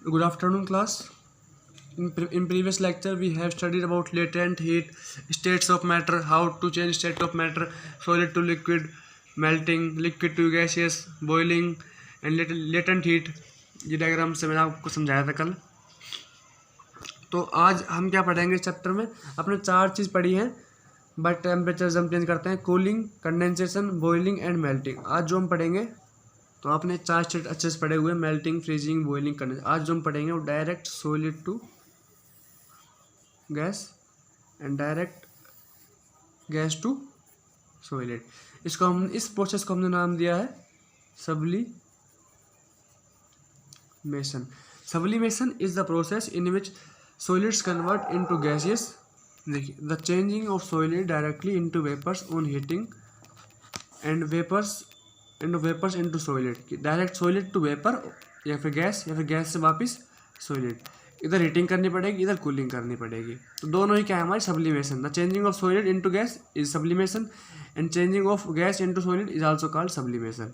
Good afternoon, class. In previous lecture, we have studied about latent heat, states of matter, how to change state of matter, solid to liquid, melting, liquid to gaseous, boiling, and latent heat. ये diagram से मैंने आपको समझाया था कल. तो आज हम क्या पढ़ेंगे इस चैप्टर में. अपने 4 चीज़ पढ़ी हैं, बट टेम्परेचर हम चेंज करते हैं. Cooling, condensation, boiling and melting. आज जो हम पढ़ेंगे, तो आपने 4 स्टेट अच्छे से पढ़े हुए, मेल्टिंग, फ्रीजिंग, बॉइलिंग, कंडेंस. आज जो हम पढ़ेंगे वो direct solid to gas and direct gas to solid. इसको हम इस प्रोसेस को हमने नाम दिया है sublimation. Sublimation is the process in which solids convert into gases. देखिए, the changing of solid directly into vapours on heating and vapours into solid. Direct solid to vapour या फिर गैस से वापस सॉलिड. इधर हीटिंग करनी पड़ेगी, इधर cooling करनी पड़ेगी. तो दोनों ही क्या है हमारी sublimation. The changing of solid into gas is sublimation and changing of gas into solid is also called sublimation.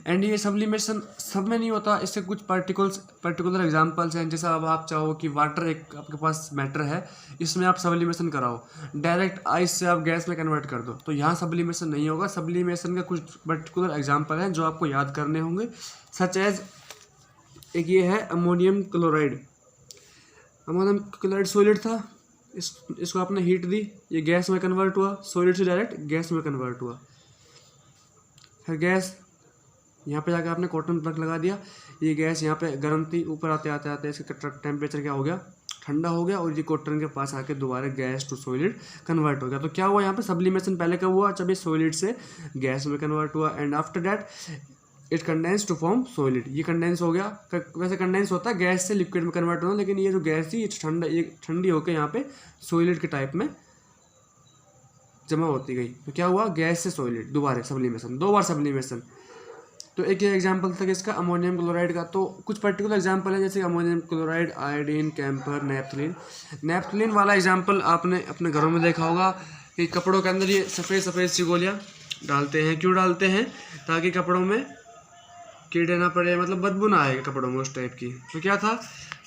And ये सब्लिमेशन सब में नहीं होता, इससे कुछ पर्टिकुलर एग्जांपल्स हैं. जैसा अब आप चाहो कि वाटर एक आपके पास मैटर है, इसमें आप सब्लिमेशन कराओ, डायरेक्ट आइस से आप गैस में कन्वर्ट कर दो, तो यहाँ सब्लिमेशन नहीं होगा. सब्लिमेशन का कुछ पर्टिकुलर एग्जांपल हैं जो आपको याद करने होंगे. सच एज एक ये है ammonium chloride. Ammonium chloride solid था, इसको आपने हीट दी, ये गैस में कन्वर्ट हुआ, सॉलिड से डायरेक्ट गैस में कन्वर्ट हुआ. फिर गैस यहाँ पे जाकर आपने कॉटन प्लग लगा दिया, ये गैस यहाँ पे गर्म थी, ऊपर आते आते इसका टेम्परेचर क्या हो गया, ठंडा हो गया, और ये कॉटन के पास आके दोबारा गैस टू सॉलिड कन्वर्ट हो गया. तो क्या हुआ यहाँ पे सब्लिमेशन पहले कब हुआ, जब ये सॉलिड से गैस में कन्वर्ट हुआ. And after that it condense to form solid. ये कंडेंस हो गया. वैसे कंडेंस होता है गैस से लिक्विड में कन्वर्ट होना, लेकिन ये जो गैस थी ये ठंडी होकर यहाँ पे सॉलिड के टाइप में जमा होती गई. तो क्या हुआ, गैस से सॉलिड दोबारा सब्लिमेशन, 2 बार सब्लिमेशन. तो एक ये एग्जाम्पल था किसका, अमोनियम क्लोराइड का. तो कुछ पर्टिकुलर एग्जाम्पल है जैसे अमोनियम क्लोराइड, आयोडीन, कैम्फर, नेपथलीन. नेपथलीन वाला एग्जाम्पल आपने अपने घरों में देखा होगा कि कपड़ों के अंदर ये सफ़ेद सी गोलियाँ डालते हैं. क्यों डालते हैं, ताकि कपड़ों में कीड़े ना पड़े, मतलब बदबू ना आए कपड़ों में उस टाइप की. तो क्या था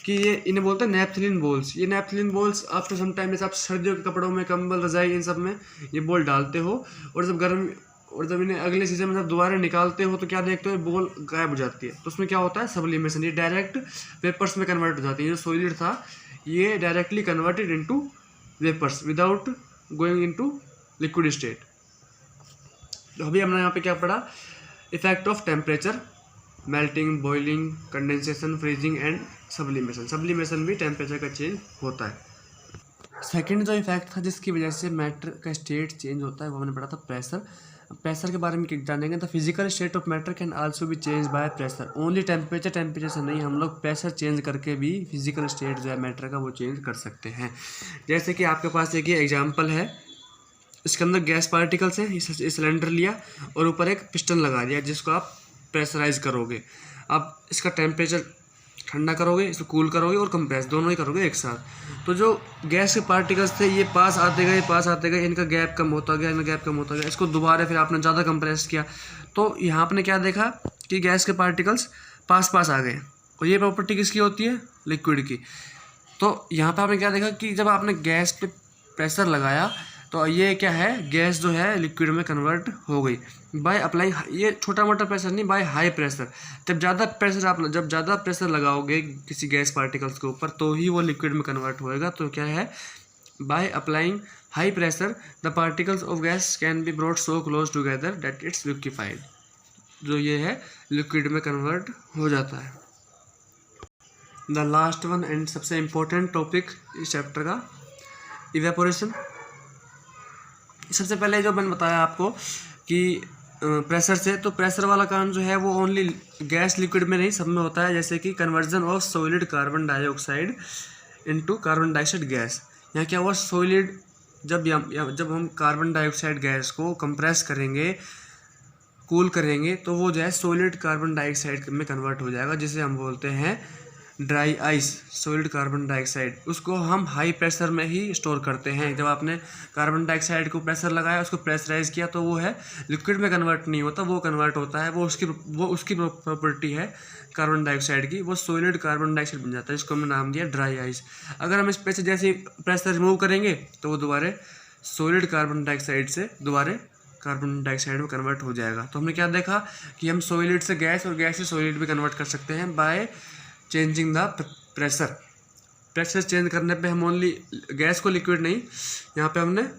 कि ये इन्हें बोलते हैं नेपथलीन बॉल्स. ये नेपथलीन बॉल्स आफ्टर सम टाइम, जैसे आप सर्दियों के कपड़ों में, कंबल, रजाई, इन सब में ये बॉल डालते हो, और जब इन्हें अगले सीजन में जब दोबारा निकालते हो तो क्या देखते हो, बॉल गायब हो जाती है. तो उसमें क्या होता है, सब्लिमेशन. ये डायरेक्ट वेपर्स में कन्वर्ट हो जाती है. जो सॉलिड था ये directly converted into vapours without going into liquid state. तो अभी हमने यहाँ पे क्या पढ़ा, effect of temperature, melting, boiling, condensation, freezing and sublimation. Sublimation भी टेम्परेचर का चेंज होता है. सेकंड जो इफेक्ट था जिसकी वजह से मैटर का स्टेट चेंज होता है, वो हमने पढ़ा था प्रेशर. प्रेशर के बारे में क्या जानेंगे, तो physical state of matter can also be change by pressure. Only temperature से नहीं, हम लोग प्रेशर चेंज करके भी फिजिकल स्टेट जो है मैटर का वो चेंज कर सकते हैं. जैसे कि आपके पास एक ये एग्जाम्पल है, इसके अंदर गैस पार्टिकल्स हैं, इस सिलेंडर लिया और ऊपर एक पिस्टन लगा दिया जिसको आप प्रेशराइज करोगे. आप इसका टेम्परेचर ठंडा करोगे, इसको कूल करोगे और कंप्रेस दोनों ही करोगे एक साथ. तो जो गैस के पार्टिकल्स थे ये पास आते गए, इनका गैप कम होता गया, इसको दोबारा फिर आपने ज़्यादा कंप्रेस किया. तो यहाँ आपने क्या देखा कि गैस के पार्टिकल्स पास आ गए. और ये प्रॉपर्टी किसकी होती है, लिक्विड की. तो यहाँ पर आपने क्या देखा कि जब आपने गैस पे प्रेशर लगाया तो ये क्या है, गैस जो है लिक्विड में कन्वर्ट हो गई बाय अप्लाइंग. ये छोटा मोटा प्रेशर नहीं, बाय हाई प्रेशर. जब ज़्यादा प्रेशर लगाओगे किसी गैस पार्टिकल्स के ऊपर तो ही वो लिक्विड में कन्वर्ट होएगा. तो क्या है, by applying high pressure the particles of gas can be brought so close together that it's liquefied. जो ये है लिक्विड में कन्वर्ट हो जाता है. द लास्ट वन एंड सबसे इम्पोर्टेंट टॉपिक इस चैप्टर का, इवेपोरेशन. सबसे पहले जो मैंने बताया आपको कि प्रेशर से, तो प्रेशर वाला काम जो है वो ओनली गैस लिक्विड में नहीं, सब में होता है. जैसे कि conversion of solid carbon dioxide into carbon dioxide gas. यहाँ क्या हुआ, सॉलिड जब हम कार्बन डाइऑक्साइड गैस को कंप्रेस करेंगे, कूल करेंगे, तो वो जो है सॉलिड कार्बन डाइऑक्साइड में कन्वर्ट हो जाएगा, जिसे हम बोलते हैं dry ice solid carbon dioxide, उसको हम हाई प्रेशर में ही स्टोर करते हैं। जब आपने कार्बन डाइऑक्साइड को प्रेशर लगाया, उसको प्रेशराइज किया, तो वो है लिक्विड में कन्वर्ट नहीं होता, वो कन्वर्ट होता है, वो उसकी प्रॉपर्टी है कार्बन डाइऑक्साइड की, वो सॉलिड कार्बन डाइऑक्साइड बन जाता है, जिसको हमने नाम दिया ड्राई आइस। अगर हम इस पे से जैसे प्रेशर रिमूव करेंगे तो वो दोबारा सॉलिड कार्बन डाइऑक्साइड से दोबारा कार्बन डाइऑक्साइड में कन्वर्ट हो जाएगा। तो हमने क्या देखा कि हम सॉलिड से गैस और गैस से सॉलिड भी कन्वर्ट कर सकते हैं by changing the pressure. Pressure change करने पे हम ओनली गैस को लिक्विड नहीं, यहाँ पे हमने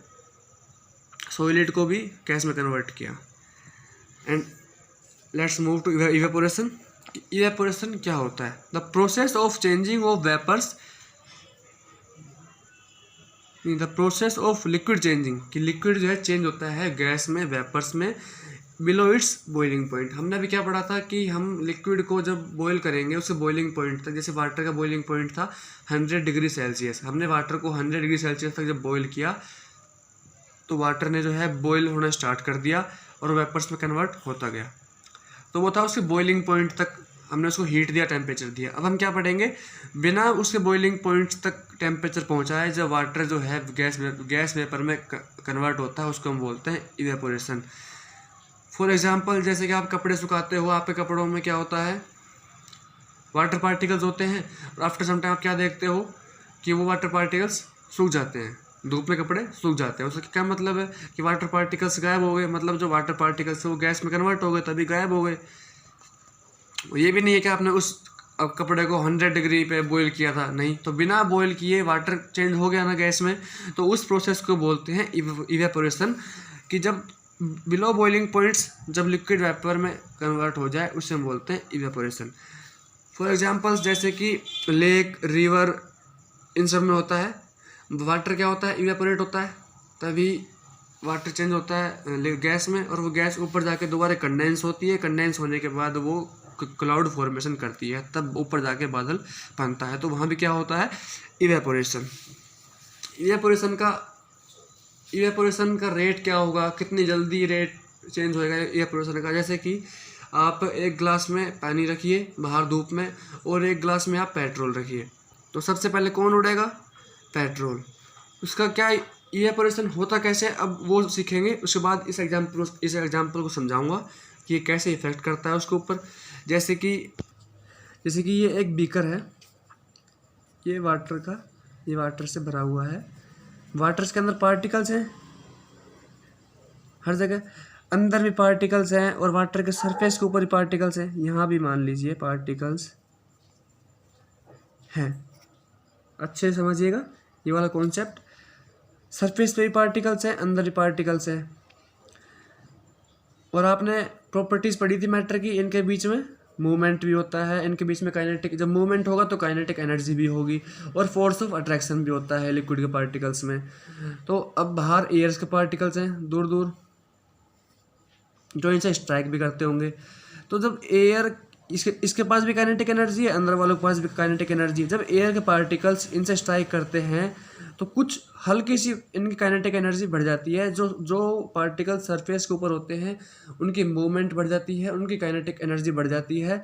सॉलिड को भी गैस में कन्वर्ट किया। And let's move to evaporation. Evaporation क्या होता है? The process of changing of vapours, the process of liquid changing, कि लिक्विड जो है चेंज होता है गैस में, वेपर्स में, बिलो इट्स बॉइलिंग पॉइंट। हमने अभी क्या पढ़ा था कि हम लिक्विड को जब बॉईल करेंगे उसके बॉइलिंग पॉइंट तक, जैसे वाटर का बॉइलिंग पॉइंट था 100 डिग्री सेल्सियस, हमने वाटर को 100 डिग्री सेल्सियस तक जब बॉईल किया तो वाटर ने जो है बॉईल होना स्टार्ट कर दिया और वेपर्स में कन्वर्ट होता गया। तो वो था उसके बॉइलिंग पॉइंट तक, हमने उसको हीट दिया, टेम्परेचर दिया। अब हम क्या पढ़ेंगे, बिना उसके बॉइलिंग पॉइंट तक टेम्परेचर पहुंचाए जब वाटर जो है गैस वेपर में कन्वर्ट होता है, उसको हम बोलते हैं इवेपोरेशन। फॉर एग्जांपल, जैसे कि आप कपड़े सुखाते हो, आपके कपड़ों में क्या होता है, वाटर पार्टिकल्स होते हैं, और आफ्टर सम टाइम आप क्या देखते हो कि वो वाटर पार्टिकल्स सूख जाते हैं, धूप में कपड़े सूख जाते हैं। उसका क्या मतलब है कि वाटर पार्टिकल्स गायब हो गए, मतलब जो वाटर पार्टिकल्स वो गैस में कन्वर्ट हो गए, तभी गायब हो गए। ये भी नहीं है कि आपने उस अब कपड़े को 100 डिग्री पे बॉईल किया था, नहीं, तो बिना बॉईल किए वाटर चेंज हो गया ना गैस में, तो उस प्रोसेस को बोलते हैं इवेपोरेशन। कि जब बिलो बॉइलिंग पॉइंट्स जब लिक्विड वेपर में कन्वर्ट हो जाए, उसे हम बोलते हैं इवेपोरेशन। फॉर एग्जांपल्स, जैसे कि लेक, रिवर, इन सब में होता है वाटर क्या होता है, इवेपोरेट होता है, तभी वाटर चेंज होता है गैस में, और वो गैस ऊपर जाके दोबारा कंडेंस होती है, कंडेंस होने के बाद वो क्लाउड फॉर्मेशन करती है, तब ऊपर जाके बादल बनता है। तो वहाँ भी क्या होता है, इवेपोरेशन। इवेपोरेशन का रेट क्या होगा, कितनी जल्दी रेट चेंज होएगा इवेपोरेशन का? जैसे कि आप एक ग्लास में पानी रखिए बाहर धूप में, और एक ग्लास में आप पेट्रोल रखिए, तो सबसे पहले कौन उड़ेगा? पेट्रोल। उसका क्या इवेपोरेशन होता कैसे, अब वो सीखेंगे। उसके बाद इस एग्जाम्पल को समझाऊंगा कि ये कैसे इफेक्ट करता है उसके ऊपर। जैसे कि ये एक बीकर है, ये वाटर से भरा हुआ है, वाटर के अंदर पार्टिकल्स हैं, हर जगह अंदर भी पार्टिकल्स हैं, और वाटर के सरफेस के ऊपर भी पार्टिकल्स हैं। यहाँ भी मान लीजिए पार्टिकल्स हैं, अच्छे से समझिएगा ये वाला कॉन्सेप्ट। सरफेस पे भी पार्टिकल्स हैं, अंदर भी पार्टिकल्स हैं। और आपने प्रॉपर्टीज़ पढ़ी थी मैटर की, इनके बीच में मूवमेंट भी होता है, इनके बीच में काइनेटिक, जब मूवमेंट होगा तो काइनेटिक एनर्जी भी होगी, और फोर्स ऑफ अट्रैक्शन भी होता है लिक्विड के पार्टिकल्स में। तो अब बाहर एयर्स के पार्टिकल्स हैं दूर दूर, जो इनसे स्ट्राइक भी करते होंगे। तो जब एयर इसके पास भी काइनेटिक एनर्जी है, अंदर वालों के पास भी काइनेटिक एनर्जी है। जब एयर के पार्टिकल्स इनसे स्ट्राइक करते हैं तो कुछ हल्की सी इनकी काइनेटिक एनर्जी बढ़ जाती है। जो पार्टिकल सरफेस के ऊपर होते हैं उनकी मूवमेंट बढ़ जाती है, उनकी काइनेटिक एनर्जी बढ़ जाती है।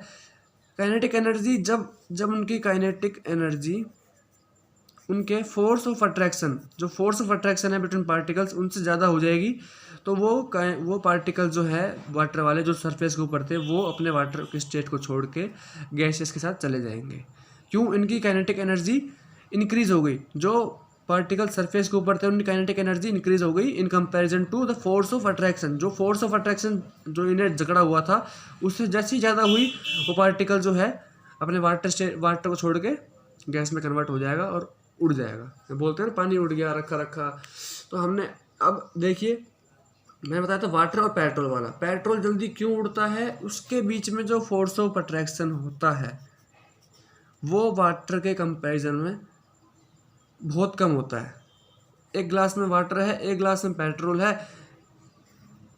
काइनेटिक एनर्जी जब उनकी काइनेटिक एनर्जी उनके फोर्स ऑफ अट्रैक्शन, जो फोर्स ऑफ अट्रैक्शन है बिटवीन पार्टिकल्स, उनसे ज़्यादा हो जाएगी, तो वो पार्टिकल जो है वाटर वाले, जो सरफेस के ऊपर थे, वो अपने वाटर के स्टेट को छोड़ के गैसेस के साथ चले जाएंगे। क्यों? इनकी काइनेटिक एनर्जी इंक्रीज हो गई। जो पार्टिकल सरफेस के ऊपर थे उनकी काइनेटिक एनर्जी इंक्रीज हो गई in comparison to the force of attraction. जो फोर्स ऑफ अट्रैक्शन जो इन्हें जकड़ा हुआ था, उससे जैसी ज़्यादा हुई, वो पार्टिकल जो है अपने वाटर को छोड़ के गैस में कन्वर्ट हो जाएगा और उड़ जाएगा। बोलते हैं ना, पानी उड़ गया रखा। तो हमने अब देखिए, मैंने बताया था वाटर और पेट्रोल वाला। पेट्रोल जल्दी क्यों उड़ता है? उसके बीच में जो फोर्स ऑफ अट्रैक्शन होता है वो वाटर के कंपैरिजन में बहुत कम होता है। एक ग्लास में वाटर है, एक ग्लास में पेट्रोल है,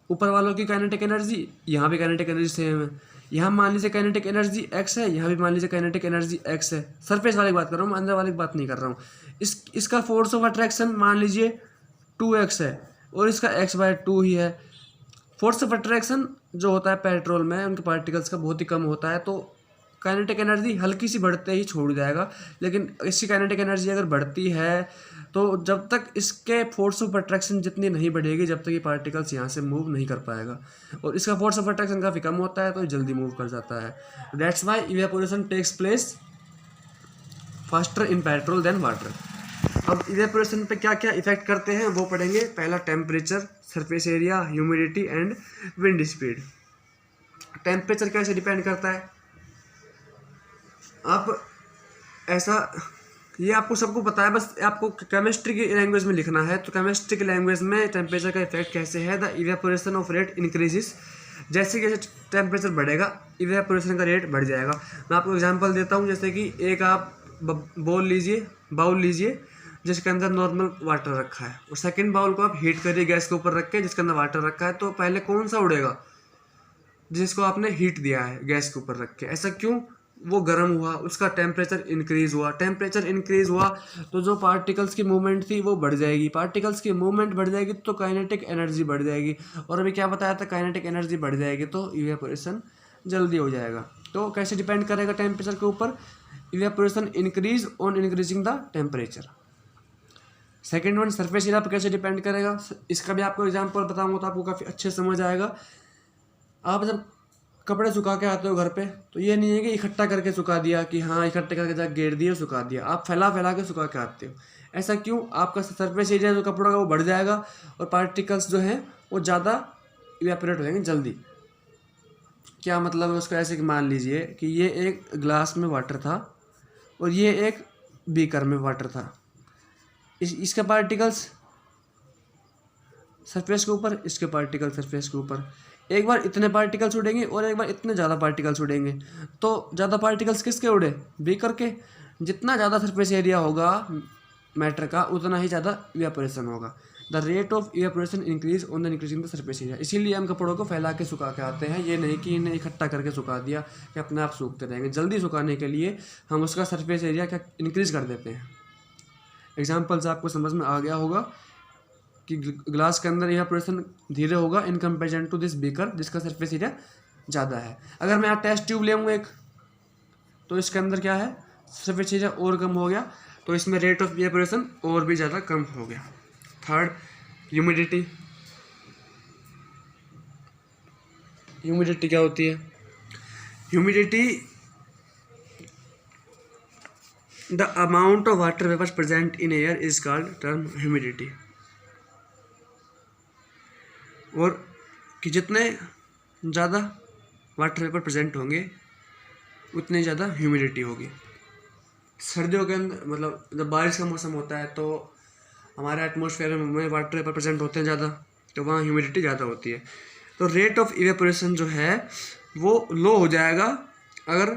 ऊपर वालों की काइनेटिक एनर्जी, यहाँ भी काइनेटिक एनर्जी सेम है। यहाँ मान लीजिए काइनेटिक एनर्जी x है, यहाँ भी मान लीजिए काइनेटिक एनर्जी x है। सरफेस वाली बात कर रहा हूँ, अंदर वाली बात नहीं कर रहा हूँ। इसका फोर्स ऑफ अट्रैक्शन मान लीजिए 2x है, और इसका x/2 ही है। फोर्स ऑफ अट्रैक्शन जो होता है पेट्रोल में, उनके पार्टिकल्स का बहुत ही कम होता है, तो काइनेटिक एनर्जी हल्की सी बढ़ते ही छोड़ जाएगा, लेकिन इसकी काइनेटिक एनर्जी अगर बढ़ती है तो जब तक इसके फोर्स ऑफ अट्रैक्शन जितनी नहीं बढ़ेगी, जब तक ये पार्टिकल्स यहाँ से मूव नहीं कर पाएगा, और इसका फोर्स ऑफ अट्रैक्शन काफ़ी कम होता है तो ये जल्दी मूव कर जाता है। That's why evaporation takes place faster in petrol than water. अब इवेपोरेशन पे क्या क्या इफेक्ट करते हैं वो पढ़ेंगे। पहला temperature, surface area, humidity and wind speed. Temperature कैसे डिपेंड करता है, आप ऐसा, ये आपको सबको पता है, बस आपको केमिस्ट्री की लैंग्वेज में लिखना है। तो केमिस्ट्री की लैंग्वेज में टेम्परेचर का इफेक्ट कैसे है, the evaporation of rate increases. जैसे जैसे टेम्परेचर बढ़ेगा इवेपोरेशन का रेट बढ़ जाएगा। मैं आपको एग्जांपल देता हूँ, जैसे कि एक आप बाउल लीजिए जिसके अंदर नॉर्मल वाटर रखा है, और सेकंड बाउल को आप हीट करिए गैस के ऊपर रख के जिसके अंदर वाटर रखा है, तो पहले कौन सा उड़ेगा, जिसको आपने हीट दिया है गैस के ऊपर रख के। ऐसा क्यों, वो गर्म हुआ, उसका टेम्परेचर इंक्रीज हुआ। टेम्परेचर इंक्रीज हुआ तो जो पार्टिकल्स की मूवमेंट थी वो बढ़ जाएगी। पार्टिकल्स की मूवमेंट बढ़ जाएगी तो काइनेटिक एनर्जी बढ़ जाएगी, और अभी क्या बताया था, काइनेटिक एनर्जी बढ़ जाएगी तो इवेपोरेशन जल्दी हो जाएगा। तो कैसे डिपेंड करेगा टेम्परेचर के ऊपर, evaporation increase on increasing the temperature. Second one, surface area पर कैसे डिपेंड करेगा, इसका भी आपको एग्जाम्पल बताऊंगा तो आपको काफ़ी अच्छे समझ आएगा। आप जब कपड़े सुखा के आते हो घर पे, तो ये नहीं है कि इकट्ठा करके सुखा दिया कि हाँ इकट्ठे करके जाकर गेर दिया सुखा दिया, आप फैला फैला के सुखा के आते हो। ऐसा क्यों, आपका सरफेस एरिया जो कपड़ों का वो बढ़ जाएगा और पार्टिकल्स जो हैं वो ज़्यादा इवेपोरेट हो जाएंगे जल्दी। क्या मतलब है उसको, ऐसे कि मान लीजिए कि ये एक ग्लास में वाटर था और ये एक बीकर में वाटर था। इसके पार्टिकल्स सरफेस के ऊपर, इसके पार्टिकल सरफेस के ऊपर। एक बार इतने पार्टिकल्स उड़ेंगे और एक बार इतने ज़्यादा पार्टिकल्स उड़ेंगे, तो ज़्यादा पार्टिकल्स किसके उड़े, बीकर के। जितना ज़्यादा सरफेस एरिया होगा मैटर का उतना ही ज़्यादा इवेपोरेशन होगा। The rate of evaporation increase on the increasing the surface area. इसीलिए हम कपड़ों को फैला के सुखा के आते हैं, ये नहीं कि इन्हें इकट्ठा करके सुखा दिया कि अपने आप सूखते रहेंगे। जल्दी सुखाने के लिए हम उसका सरफेस एरिया क्या इंक्रीज कर देते हैं। एग्जाम्पल से आपको समझ में आ गया होगा कि ग्लास के अंदर इवेपोरेशन धीरे होगा in comparison to this beaker जिसका सरफेस एरिया ज़्यादा है। अगर मैं यहाँ टेस्ट ट्यूब ले एक, तो इसके अंदर क्या है, सरफेस एरिया और कम हो गया, तो इसमें रेट ऑफ इवेपोरेशन और भी ज़्यादा कम हो गया। Third, humidity. ह्यूमिडिटी क्या होती है, humidity the amount of water vapours present in air is called term humidity. और कि जितने ज़्यादा वाटर वेपर प्रेजेंट होंगे उतनी ज़्यादा ह्यूमिडिटी होगी। सर्दियों के अंदर मतलब जब बारिश का मौसम होता है तो हमारे एटमॉस्फेयर में वाटर वेपर प्रेजेंट होते हैं ज़्यादा, तो वहाँ ह्यूमिडिटी ज़्यादा होती है। तो रेट ऑफ इवेपोरेशन जो है वो लो हो जाएगा अगर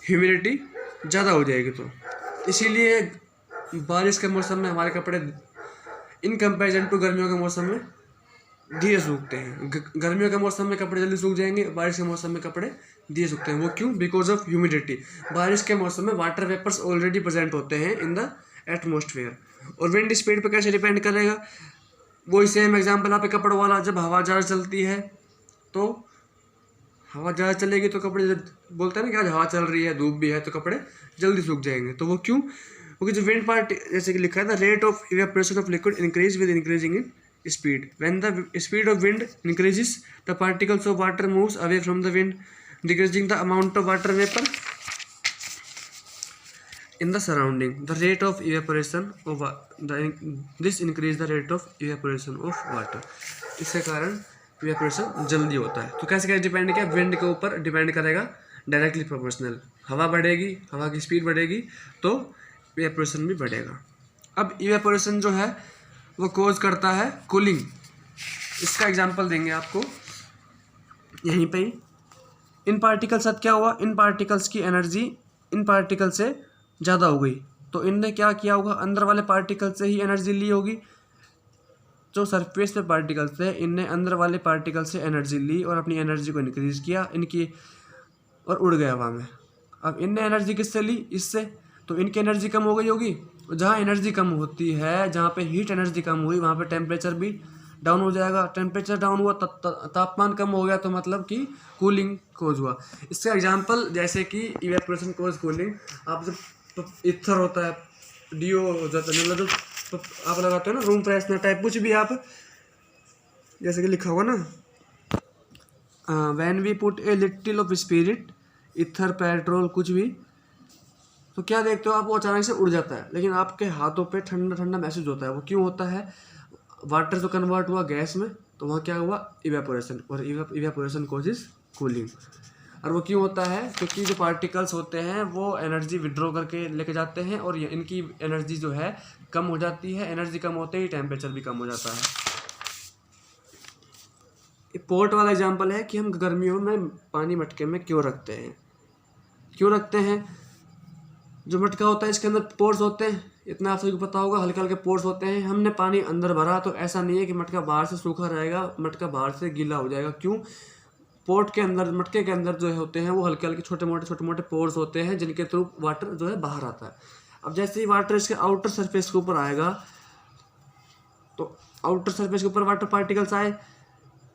ह्यूमिडिटी ज़्यादा हो जाएगी। तो इसीलिए बारिश के मौसम में हमारे कपड़े इन कंपेरिजन टू गर्मियों के मौसम में धीरे सूखते हैं। गर्मियों के मौसम में कपड़े जल्दी सूख जाएंगे, बारिश के मौसम में कपड़े धीरे सूखते हैं। वो क्यों, बिकॉज ऑफ ह्यूमिडिटी। बारिश के मौसम में वाटर वेपर्स ऑलरेडी प्रेजेंट होते हैं इन द एटमॉस्फेयर। और विंड स्पीड पर कैसे डिपेंड करेगा, वही सेम एग्जाम्पल आप कपड़ों वाला, जब हवा ज़्यादा चलती है तो हवा ज़्यादा चलेगी तो कपड़े, बोलते हैं ना कि आज हवा चल रही है, धूप भी है, तो कपड़े जल्दी सूख जाएंगे। तो वो क्यों, क्योंकि जो विंड पार्ट जैसे कि लिखा है, the rate of evaporation of liquid increase with increasing in speed. When the speed of wind increases, the particles of water moves away from the wind, decreasing the amount of water vapor in the surrounding. The rate of evaporation of this increase the rate of evaporation of water. इसके कारण evaporation जल्दी होता है। तो कैसे depend किया, wind के ऊपर डिपेंड करेगा, डायरेक्टली प्रोपोर्शनल। हवा बढ़ेगी, हवा की स्पीड बढ़ेगी तो evaporation भी बढ़ेगा। अब evaporation जो है वो कोज करता है कूलिंग। इसका एग्जांपल देंगे आपको यहीं पे ही। इन पार्टिकल साथ क्या हुआ, इन पार्टिकल्स की एनर्जी इन पार्टिकल से ज़्यादा हो गई, तो इनने क्या किया होगा, अंदर वाले पार्टिकल से ही एनर्जी ली होगी। जो सरफेस पे पार्टिकल्स थे इनने अंदर वाले पार्टिकल से एनर्जी ली और अपनी एनर्जी को इंक्रीज किया इनकी, और उड़ गया हवा में। अब इनने एनर्जी किससे ली, इससे, तो इनकी एनर्जी कम हो गई होगी। जहाँ एनर्जी कम होती है, जहाँ पे हीट एनर्जी कम हुई, वहाँ पे टेम्परेचर भी डाउन हो जाएगा। टेम्परेचर डाउन हुआ, तापमान कम हो गया, तो मतलब कि कूलिंग कोज हुआ। इसका एग्जांपल जैसे कि इवेपोरेशन कोज कूलिंग। आप जब ईथर होता है, डीओ हो जाता है, मतलब जो आप लगाते हो ना रूम फ्रेशनर टाइप कुछ भी, आप जैसे कि लिखा हुआ ना, when we put a little of spirit, ether, petrol, कुछ भी, तो क्या देखते हो आप, वो अचानक से उड़ जाता है, लेकिन आपके हाथों पे ठंडा ठंडा महसूस होता है। वो क्यों होता है? वाटर तो कन्वर्ट हुआ गैस में, तो वहाँ क्या हुआ? इवेपोरेशन, और इवेपोरेशन कॉजेज कूलिंग। और वो क्यों होता है? क्योंकि जो पार्टिकल्स होते हैं वो एनर्जी विड्रॉ करके लेके जाते हैं, और इनकी एनर्जी जो है कम हो जाती है। एनर्जी कम होते ही टेम्परेचर भी कम हो जाता है। पोर्ट वाला एग्जांपल है कि हम गर्मियों में पानी मटके में क्यों रखते हैं। जो मटका होता है इसके अंदर पोर्स होते हैं, इतना आप सभी को पता होगा, हल्के हल्के पोर्स होते हैं। हमने पानी अंदर भरा तो ऐसा नहीं है कि मटका बाहर से सूखा रहेगा, मटका बाहर से गीला हो जाएगा। क्यों? पोर्ट के अंदर, मटके के अंदर जो होते हैं वो हल्के हल्के छोटे मोटे पोर्स होते हैं, जिनके थ्रू वाटर जो है बाहर आता है। अब जैसे ही वाटर इसके आउटर सरफेस के ऊपर आएगा, तो आउटर सरफेस के ऊपर वाटर पार्टिकल्स आए,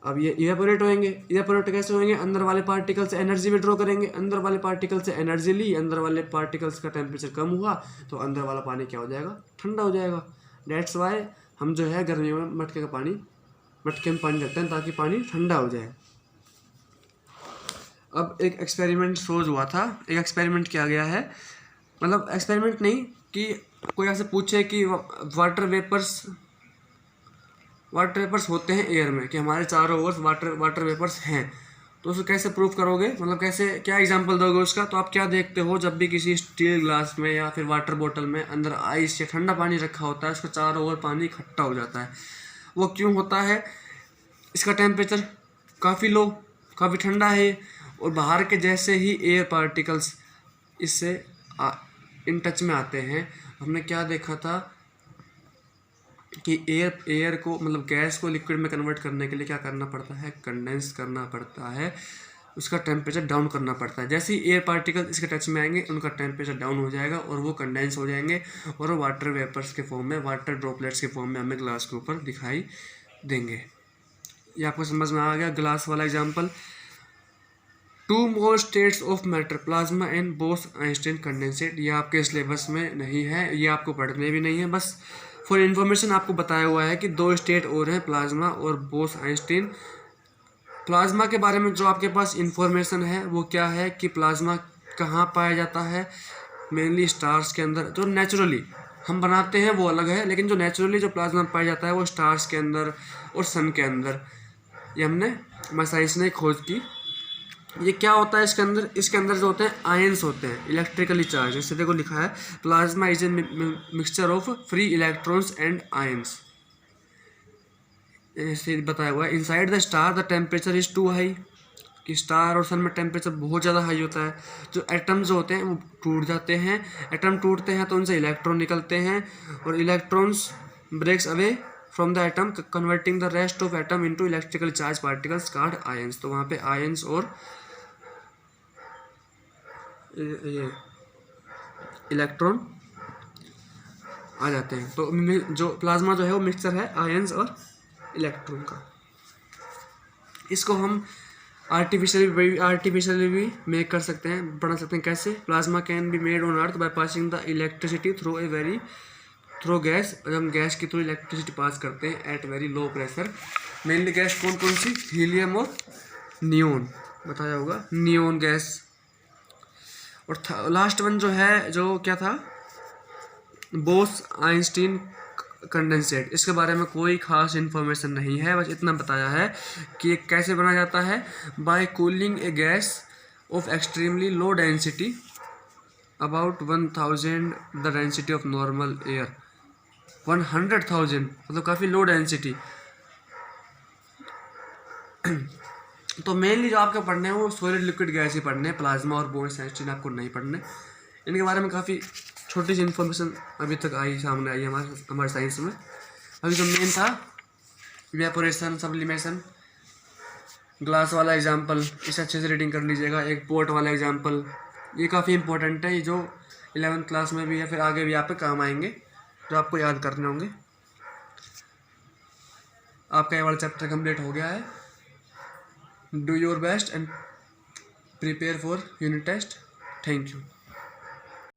अब ये इवेपोरेट होंगे। इवेपोरेट कैसे होंगे? अंदर वाले पार्टिकल से एनर्जी विड्रॉ करेंगे, अंदर वाले पार्टिकल से एनर्जी ली, अंदर वाले पार्टिकल्स का टेम्परेचर कम हुआ, तो अंदर वाला पानी क्या हो जाएगा? ठंडा हो जाएगा। डेट्स वाई हम जो है गर्मियों में मटके में पानी रखते हैं, ताकि पानी ठंडा हो जाए। अब एक एक्सपेरिमेंट शोज हुआ था, एक एक्सपेरिमेंट किया गया है, मतलब एक्सपेरिमेंट नहीं, कि कोई ऐसे पूछे कि वाटर वेपर्स होते हैं एयर में, कि हमारे चारों ओर वाटर वेपर्स हैं, तो उसको कैसे प्रूफ करोगे? मतलब कैसे, क्या एग्जांपल दोगे उसका? तो आप क्या देखते हो, जब भी किसी स्टील ग्लास में या फिर वाटर बोतल में अंदर आइस या ठंडा पानी रखा होता है, उसका चारों ओर पानी इकट्ठा हो जाता है। वो क्यों होता है? इसका टेम्परेचर काफ़ी लो, काफ़ी ठंडा है, और बाहर के जैसे ही एयर पार्टिकल्स इससे इन टच में आते हैं। हमने क्या देखा था कि एयर को, मतलब गैस को लिक्विड में कन्वर्ट करने के लिए क्या करना पड़ता है? कंडेंस करना पड़ता है, उसका टेम्परेचर डाउन करना पड़ता है। जैसे ही एयर पार्टिकल इसके टच में आएंगे, उनका टेम्परेचर डाउन हो जाएगा और वो कंडेंस हो जाएंगे, और वो वाटर वेपर्स के फॉर्म में, वाटर ड्रॉपलेट्स के फॉर्म में हमें ग्लास के ऊपर दिखाई देंगे। ये आपको समझ में आ गया ग्लास वाला example. 2 more states of matter, plasma and Bose-Einstein condensate. ये आपके सिलेबस में नहीं है, ये आपको पढ़ने भी नहीं है, बस फॉर इन्फॉर्मेशन आपको बताया हुआ है कि 2 स्टेट और हैं, प्लाज्मा और बोस-आइंस्टीन। प्लाज्मा के बारे में जो आपके पास इन्फॉर्मेशन है वो क्या है कि प्लाज्मा कहाँ पाया जाता है? मेनली स्टार्स के अंदर। जो नेचुरली हम बनाते हैं वो अलग है, लेकिन जो नेचुरली जो प्लाज्मा पाया जाता है वो स्टार्स के अंदर और सन के अंदर। ये हमारे साइंस ने खोज की। ये क्या होता है इसके अंदर जो होते हैं आयंस होते हैं, इलेक्ट्रिकली चार्ज। जैसे देखो लिखा है, plasma is a mixture of free electrons and ions, ऐसे बताया हुआ है। Inside the star the temperature is too high, कि स्टार और सन में टेम्परेचर बहुत ज़्यादा हाई होता है। जो एटम्स जो होते हैं वो टूट जाते हैं, एटम टूटते हैं तो उनसे इलेक्ट्रॉन निकलते हैं, और electrons breaks away from the atom, converting the rest of atom into electrical charge particles called ions. तो वहाँ पे आयंस और ये इलेक्ट्रॉन आ जाते हैं। तो जो प्लाज्मा जो है वो मिक्सचर है आयंस और इलेक्ट्रॉन का। इसको हम आर्टिफिशियली भी मेक कर सकते हैं, बना सकते हैं। कैसे? Plasma can be made on earth by passing the electricity through gas. जब हम गैस के थ्रू इलेक्ट्रिसिटी पास करते हैं at very low pressure. Mainly gas कौन कौन सी? हीलियम और नियोन, बताया होगा, नियोन गैस। और लास्ट वन जो है, जो क्या था, बोस-आइंस्टीन कंडेंसेट। इसके बारे में कोई खास इन्फॉर्मेशन नहीं है, बस इतना बताया है कि कैसे बना जाता है। By cooling a gas of extremely low density about 1000 the density of normal air. 100,000 मतलब काफ़ी लो डेंसिटी। तो मेनली जो आपके पढ़ने हैं वो सॉलिड लिक्विड गैस ही पढ़ने हैं, प्लाज्मा और बोस-आइंस्टीन आपको नहीं पढ़ने। इनके बारे में काफ़ी छोटी सी इन्फॉर्मेशन अभी तक सामने आई हमारे साइंस में। अभी जो मेन था इवेपोरेशन, सब्लिमेशन, ग्लास वाला एग्जांपल, इसे अच्छे से रीडिंग कर लीजिएगा। एक पोर्ट वाला एग्जांपल, ये काफ़ी इंपॉर्टेंट है, ये जो 11th क्लास में भी या फिर आगे भी आप पे काम आएंगे, जो आपको याद करने होंगे। आपका ये वाला चैप्टर कंप्लीट हो गया है। Do your best and prepare for unit test. Thank you.